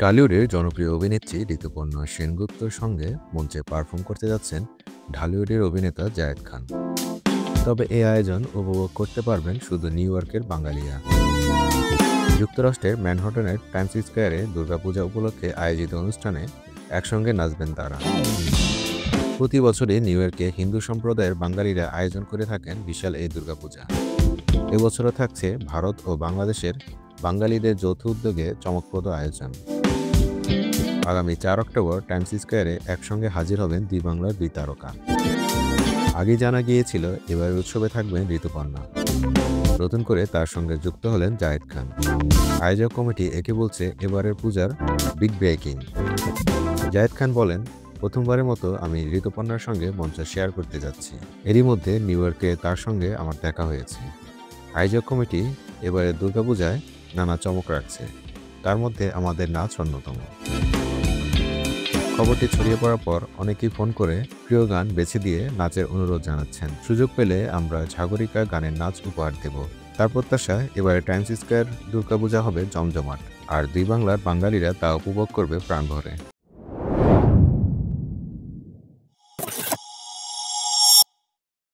টলিউডের জনপ্রিয় অভিনেত্রী ঋতুপর্ণা সেনগুপ্তর সঙ্গে মঞ্চে পারফর্ম করতে যাচ্ছেন ঢালিউডের অভিনেতা জায়েদ খান। তবে এই আয়োজন উপভোগ করতে পারবেন শুধু নিউ ইয়র্কের বাঙালিরা। যুক্তরাষ্ট্রের ম্যানহাটনের টাইমস স্কয়ারে দুর্গাপূজা উপলক্ষে আয়োজিত অনুষ্ঠানে একসঙ্গে নাচবেন তারা। প্রতি বছরই নিউ ইয়র্কে হিন্দু সম্প্রদায়ের বাঙালিরা আয়োজন করে থাকেন বিশাল এই দুর্গাপূজা। এবছরও থাকছে ভারত ও বাংলাদেশের বাঙালিদের যৌথ উদ্যোগে চমকপ্রদ আয়োজন। আগামী 4 অক্টোবর টাইমস স্কয়ারে একসঙ্গে হাজির হবেন দুই বাংলার দুই তারকা। আগেই জানা গিয়েছিল এবারের উৎসবে থাকবেন ঋতুপর্ণা। নতুন করে তার সঙ্গে যুক্ত হলেন জায়েদ খান। আয়োজক কমিটি একে বলছে এবারের পূজার বিগ ব্রেকিং। জায়েদ খান বলেন, প্রথমবারের মতো আমি ঋতুপর্ণার সঙ্গে মঞ্চ শেয়ার করতে যাচ্ছি। এরই মধ্যে নিউ ইয়র্কে তার সঙ্গে আমার দেখা হয়েছে। আয়োজক কমিটি এবারের দুর্গাপূজায় নানা চমক রাখছে, তার মধ্যে আমাদের নাচ অন্যতম। খবরটি ছড়িয়ে পড়ার পর অনেকেই ফোন করে প্রিয় গান বেছে দিয়ে নাচের অনুরোধ জানাচ্ছেন। সুযোগ পেলে আমরা সাগরিকা গানের নাচ উপহার দেব। তার প্রত্যাশা, এবারে টাইমস স্কয়ার দুর্গাপূজা হবে জমজমাট, আর দুই বাংলার বাঙালিরা তা উপভোগ করবে প্রাণভরে।